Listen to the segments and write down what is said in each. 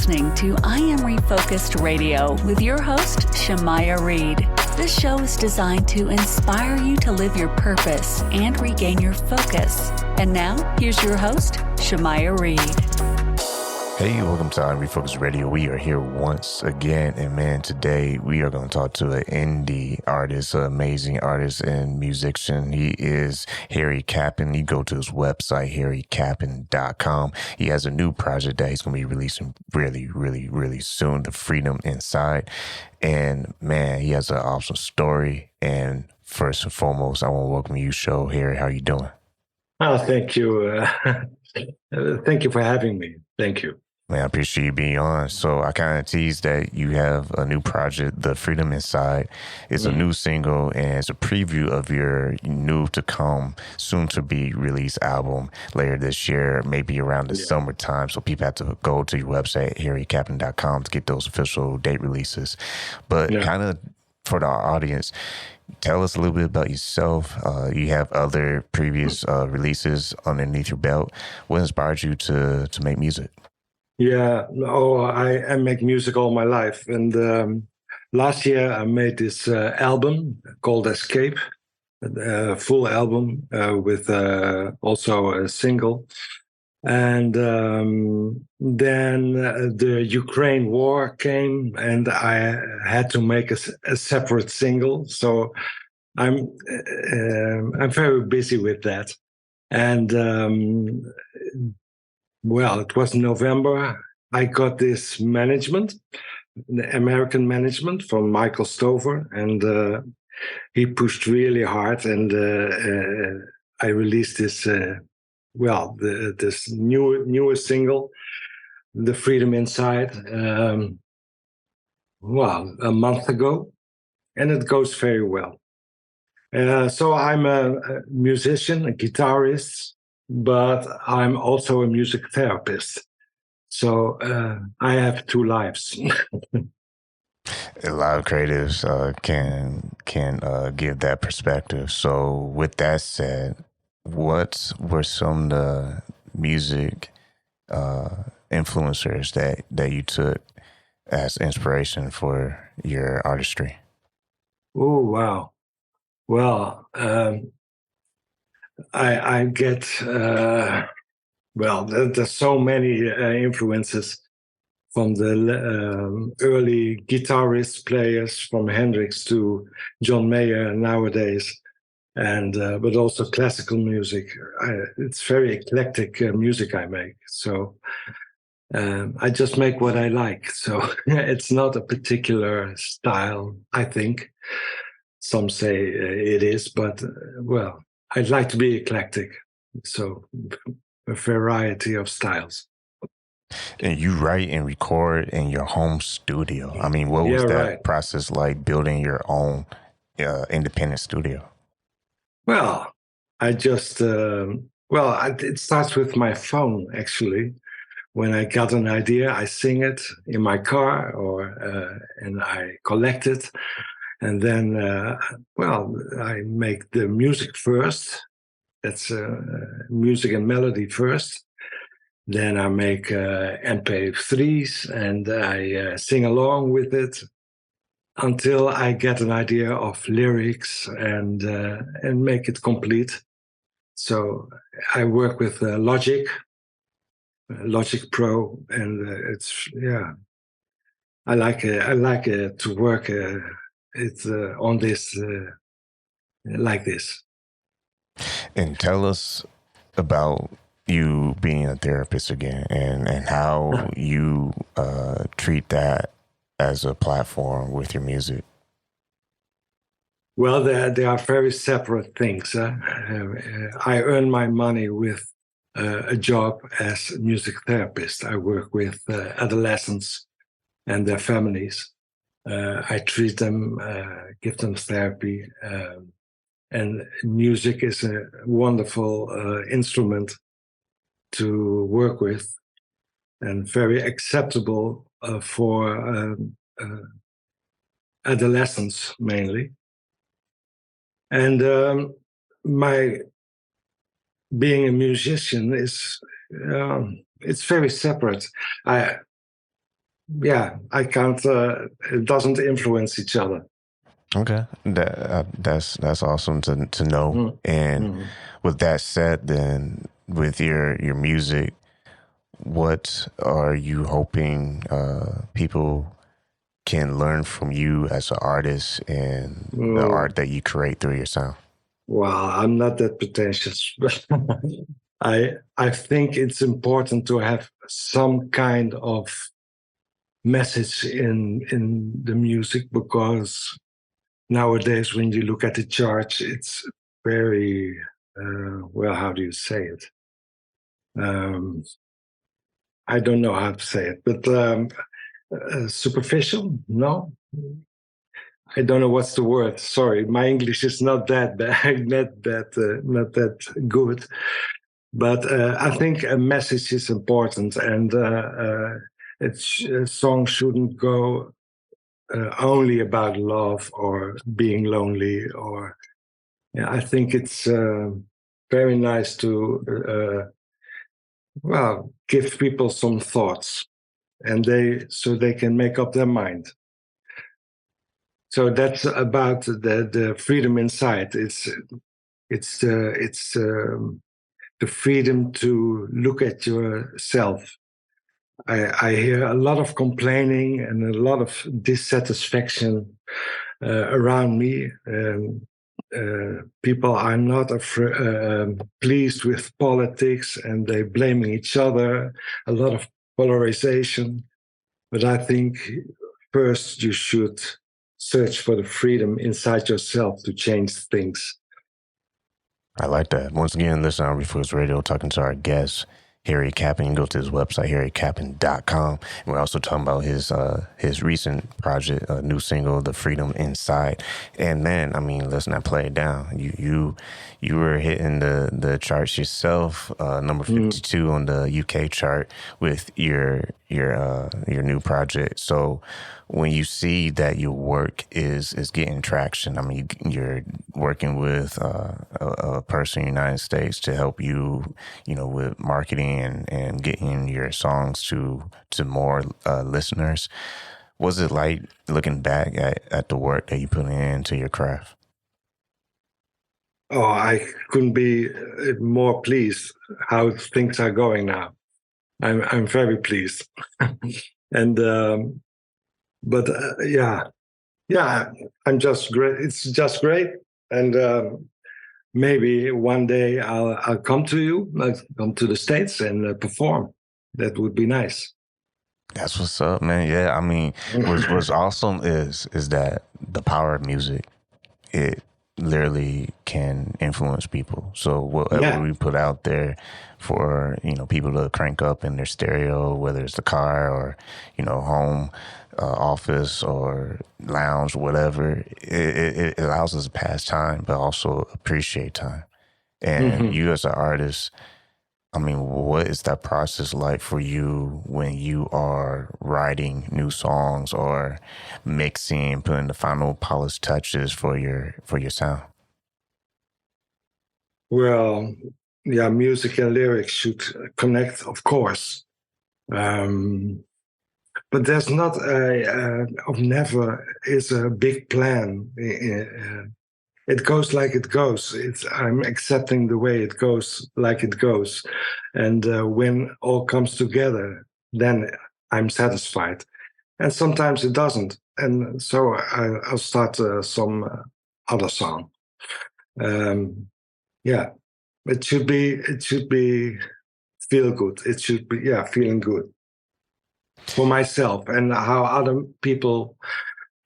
listening to I Am Refocused Radio with your host, Shamaya Reed. This show is designed to inspire you to live your purpose and regain your focus. And now, here's your host, Shamaya Reed. Hey, welcome to I Am Refocused Radio. We are here once again, and man, today we are going to talk to an indie artist, an amazing artist and musician. He is Harry Kappen. You go to his website, harrykappen.com. He has a new project that he's going to be releasing really soon, The Freedom Inside. And man, he has an awesome story. And first and foremost, I want to welcome you, show Harry. How you doing? Oh, thank you. Thank you for having me. Thank you. Man, I appreciate you being on. So I kind of teased that you have a new project, The Freedom Inside. It's a new single, and it's a preview of your new to come, soon to be released album later this year, maybe around the summertime. So people have to go to your website, harrykappen.com, to get those official date releases. But kind of for our audience, tell us a little bit about yourself. You have other previous releases underneath your belt. What inspired you to make music? I make music all my life. And last year I made this album called Escape, a full album with also a single. And then the Ukraine war came and I had to make a separate single. So I'm very busy with that. And it was November. I got this management, the American management from Michael Stover, and he pushed really hard. And I released this, this newest single, "The Freedom Inside," a month ago, and it goes very well. So I'm a musician, a guitarist, but I'm also a music therapist. So I have two lives. A lot of creatives can give that perspective. So with that said, what were some of the music influencers that you took as inspiration for your artistry? Oh, wow. Well, I get, there's so many influences from the early guitarist players, from Hendrix to John Mayer nowadays, and but also classical music. It's very eclectic music I make. So I just make what I like. So it's not a particular style, I think. Some say it is, but I'd like to be eclectic. So a variety of styles. And you write and record in your home studio. I mean, what was that process like, building your own independent studio? Well, I just, it starts with my phone, actually. When I got an idea, I sing it in my car and I collect it. And then, I make the music first. That's music and melody first. Then I make MP3s and I sing along with it until I get an idea of lyrics and make it complete. So I work with Logic Pro, and I like to work on this like this. And tell us about you being a therapist again, and how you treat that as a platform with your music. Well, they are very separate things. I earn my money with a job as a music therapist. I work with adolescents and their families. I treat them, give them therapy, and music is a wonderful instrument to work with, and very acceptable for adolescents mainly. And my being a musician is it's very separate. yeah, I can't. It doesn't influence each other. Okay, that's awesome to know. Mm. And Mm. with that said, then with your music, what are you hoping people can learn from you as an artist and the Oh, art that you create through your sound? well, I'm not that pretentious, but I think it's important to have some kind of message in the music, because nowadays when you look at the charts, it's very well. How do you say it? Um, I don't know how to say it, but superficial. No, I don't know what's the word. Sorry, my English is not that bad, not that good. But I think a message is important, and a song shouldn't go only about love or being lonely. Or yeah, I think it's very nice to well, give people some thoughts, and they can make up their mind. So that's about the freedom inside. It's the freedom to look at yourself. I hear a lot of complaining and a lot of dissatisfaction around me. People are not pleased with politics, and they're blaming each other. A lot of polarization. But I think first you should search for the freedom inside yourself to change things. I like that. Once again, listen on Refocus Radio, talking to our guest, Harry Kappen. You can go to his website, harrykappen.com. And we're also talking about his recent project, new single, The Freedom Inside. And man, I mean, let's not play it down. You were hitting the charts yourself, number 52 on the UK chart with your new project. So when you see that your work is getting traction, I mean, you're working with a person in the United States to help you, with marketing and getting your songs to more listeners. Was it like looking back at the work that you put into your craft? Oh, I couldn't be more pleased how things are going now. I'm very pleased, and but yeah, I'm just great. It's just great, and maybe one day I'll come to you, like come to the States and perform. That would be nice. That's what's up, man. Yeah, I mean, what's awesome is that the power of music, it literally can influence people. So whatever Yeah. we put out there for, people to crank up in their stereo, whether it's the car or, home, office or lounge, whatever, it allows us to pass time, but also appreciate time. And Mhm. you as an artist, I mean, what is that process like for you when you are writing new songs or mixing, putting the final polished touches for your sound? Well, yeah, music and lyrics should connect, of course. Um, but there's not of never is a big plan. It goes like it goes. I'm accepting the way it goes, like it goes, and when all comes together, then I'm satisfied. And sometimes it doesn't, and so I'll start some other song. Um, yeah, it should be feel good. It should be feeling good for myself, and how other people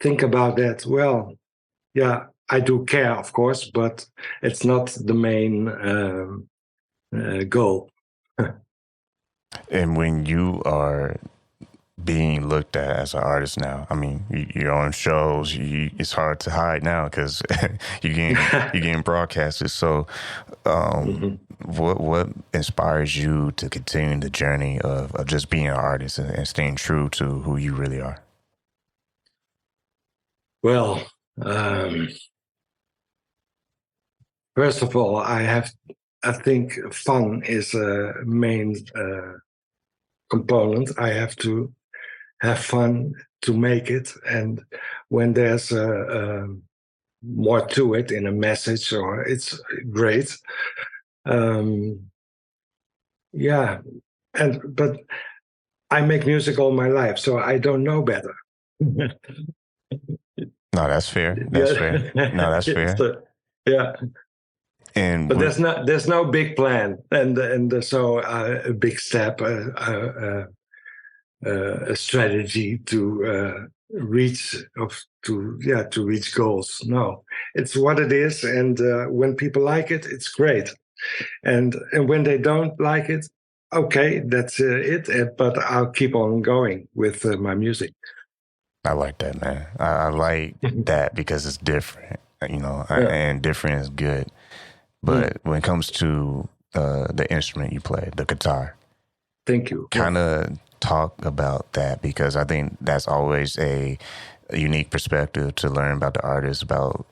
think about that. Well, yeah, I do care, of course, but it's not the main goal. And when you are being looked at as an artist now, I mean, you're on shows. It's hard to hide now because you're getting broadcasted. So, Mhm. what inspires you to continue the journey of just being an artist and staying true to who you really are? Well, um, first of all, I think fun is a main component. I have to have fun to make it. And when there's more to it in a message, or it's great. Yeah, but I make music all my life, so I don't know better. No, that's fair. That's fair. No, that's fair. Yeah. And but there's no big plan, and so a big step, a strategy to reach goals. No, it's what it is, and when people like it, it's great, and when they don't like it, okay, that's it. But I'll keep on going with my music. I like that, man. I like that because it's different, and different is good. But when it comes to the instrument you play, the guitar, thank you. Kind of talk about that, because I think that's always a unique perspective to learn about the artist, about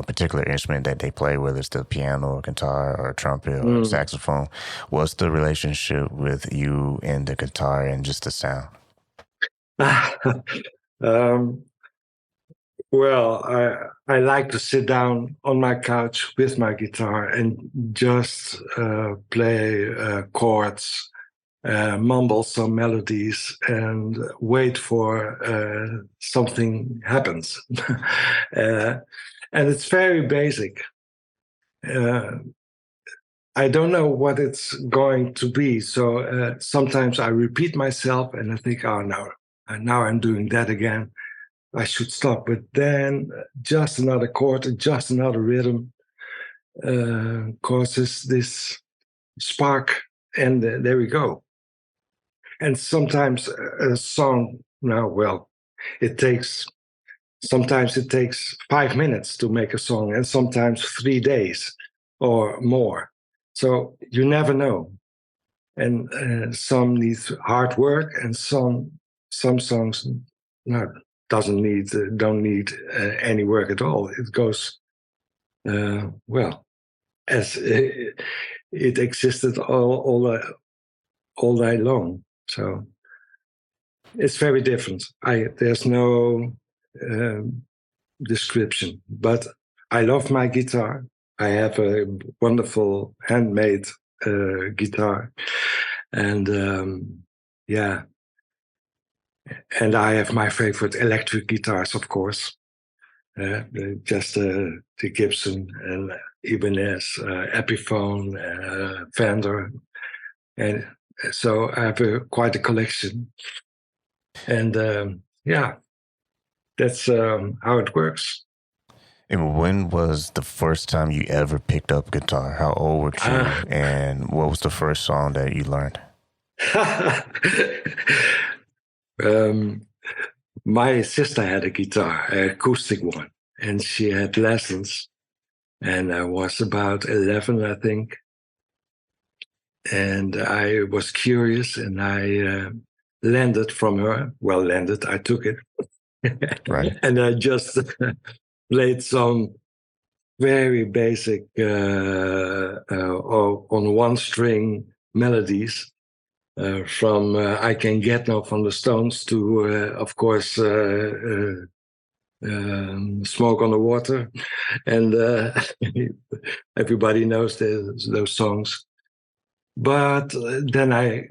particular instrument that they play, whether it's the piano or guitar or trumpet or saxophone. What's the relationship with you and the guitar and just the sound? Well, I like to sit down on my couch with my guitar and just play chords, mumble some melodies, and wait for something happens. And it's very basic. I don't know what it's going to be, so sometimes I repeat myself and I think, oh, now I'm doing that again. I should stop, but then just another chord, just another rhythm causes this spark, and there we go. And sometimes a song, sometimes it takes 5 minutes to make a song, and sometimes 3 days or more. So you never know. And some need hard work, and some songs don't need any work at all. It goes as it existed all day long. So it's very different. There's no description, but I love my guitar. I have a wonderful handmade guitar, and and I have my favorite electric guitars, of course. Just the Gibson and Ibanez, Epiphone, Fender, and so I have quite a collection. And that's how it works. And when was the first time you ever picked up guitar? How old were you, and what was the first song that you learned? My sister had a guitar, an acoustic one, and she had lessons. And I was about 11, I think. And I was curious, and I lended from her. Well, lended, I took it. Right. And I just played some very basic on one string melodies. From I Can Get No from the Stones to, of course, Smoke on the Water. And everybody knows those songs. But then I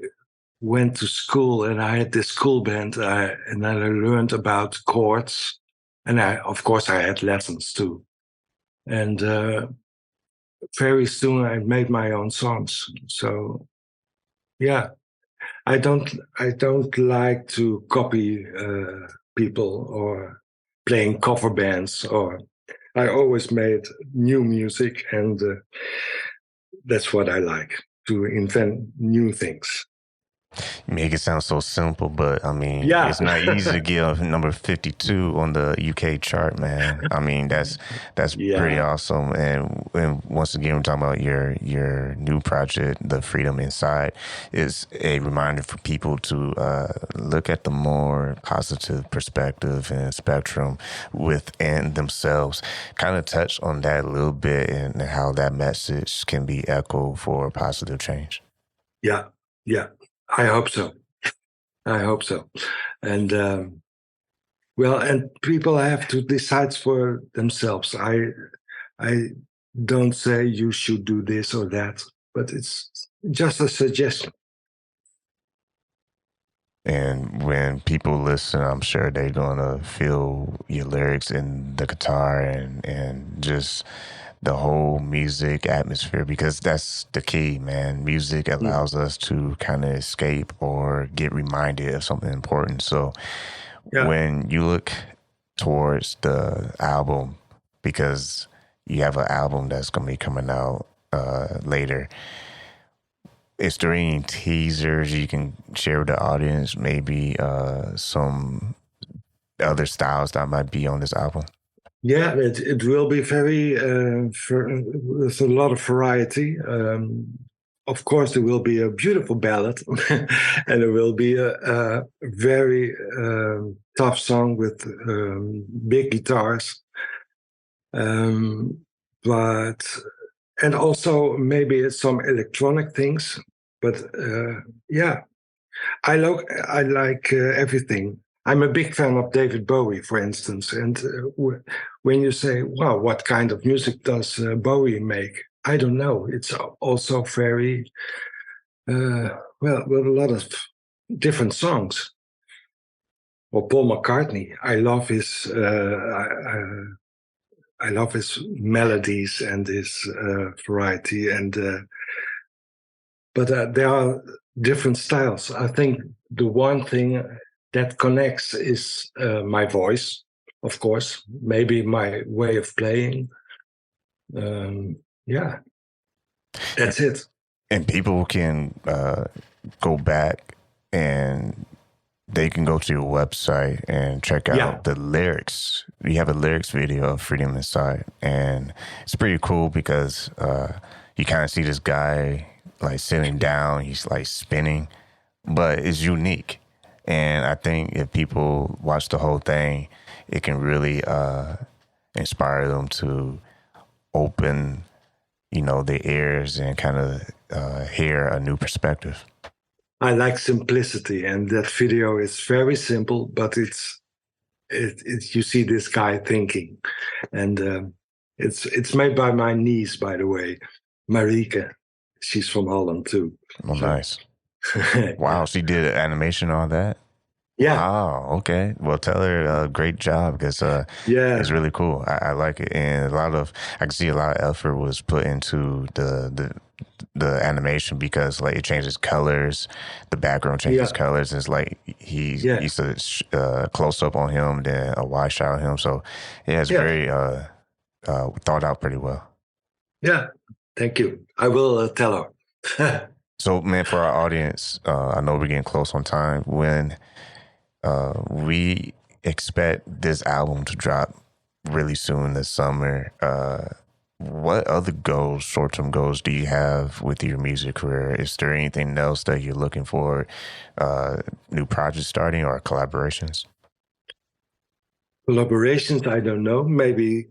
went to school, and I had this school band, and I learned about chords. And of course, I had lessons too. And very soon I made my own songs. So, yeah. I don't like to copy people or playing cover bands. Or I always made new music, and that's what I like, to invent new things. You make it sound so simple, but I mean, It's not easy to get number 52 on the UK chart, man. I mean, that's pretty awesome. And once again, we're talking about your new project, The Freedom Inside. Is a reminder for people to look at the more positive perspective and spectrum within themselves. Kind of touch on that a little bit, and how that message can be echoed for positive change. Yeah. I hope so. I hope so. And well, and people have to decide for themselves. I don't say you should do this or that, but it's just a suggestion. And when people listen, I'm sure they're gonna feel your lyrics in the guitar and just the whole music atmosphere, because that's the key, man. Music allows us to kind of escape or get reminded of something important. So when you look towards the album, because you have an album that's gonna be coming out later, is there any teasers you can share with the audience? Maybe some other styles that might be on this album? Yeah, it will be very with a lot of variety. Of course, there will be a beautiful ballad, and there will be a very tough song with big guitars. But and also maybe some electronic things. But yeah, I like everything. I'm a big fan of David Bowie, for instance. And when you say, "Wow, what kind of music does Bowie make?" I don't know. It's also very well, with a lot of different songs. Or Paul McCartney. I love his melodies and his variety, and but there are different styles. I think the one thing that connects is my voice, of course, maybe my way of playing. Yeah, that's it. And people can go back and they can go to your website and check out the lyrics. You have a lyrics video of Freedom Inside, and it's pretty cool because you kind of see this guy like sitting down, he's like spinning, but it's unique. And I think if people watch the whole thing, it can really inspire them to open, their ears and kind of hear a new perspective. I like simplicity, and that video is very simple, but it's you see this guy thinking, and it's made by my niece, by the way, Marieke. She's from Holland too. Oh, nice. Wow, she did animation on that? Yeah. Wow, okay. Well, tell her great job, because it's really cool. I like it, and I can see a lot of effort was put into the animation, because like it changes colors, the background changes colors. It's like he used to close up on him, then a wide shot on him. So yeah, it's very thought out pretty well. Yeah, thank you. I will tell her. So man, for our audience, I know we're getting close on time. When we expect this album to drop really soon this summer, what other goals, short-term goals, do you have with your music career? Is there anything else that you're looking for, new projects starting or collaborations? Collaborations, I don't know. Maybe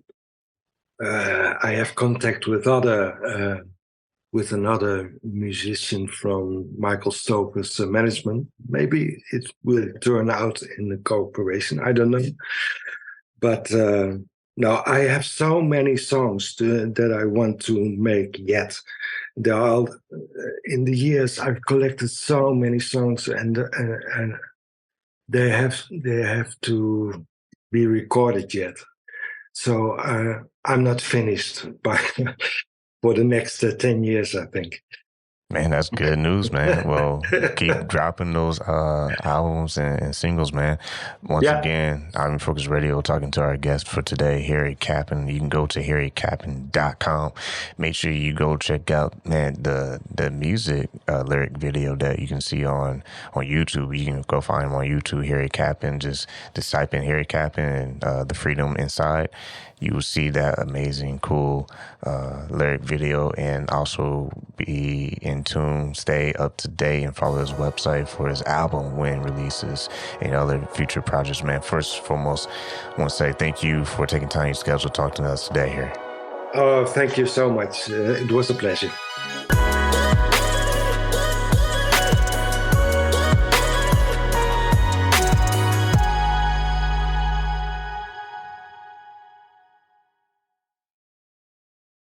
I have contact with another musician from Michael Stoker's management. Maybe it will turn out in a cooperation. I don't know. But no, I have so many songs that I want to make yet. They're all, in the years I've collected so many songs, and they have to be recorded yet. So I'm not finished by for the next 10 years, I think. Man, that's good news, man. Well, keep dropping those albums and singles, man. Once again, I'm in Focus Radio talking to our guest for today, Harry Kappen. You can go to harrykappen.com. Make sure you go check out, man, the music lyric video that you can see on YouTube. You can go find him on YouTube, Harry Kappen. Just type in Harry Kappen and The Freedom Inside. You will see that amazing, cool lyric video, and also be in tune, stay up to date, and follow his website for his album when it releases and other future projects, man. First and foremost, I want to say thank you for taking time in your schedule to talk to us today here. Oh, thank you so much. It was a pleasure.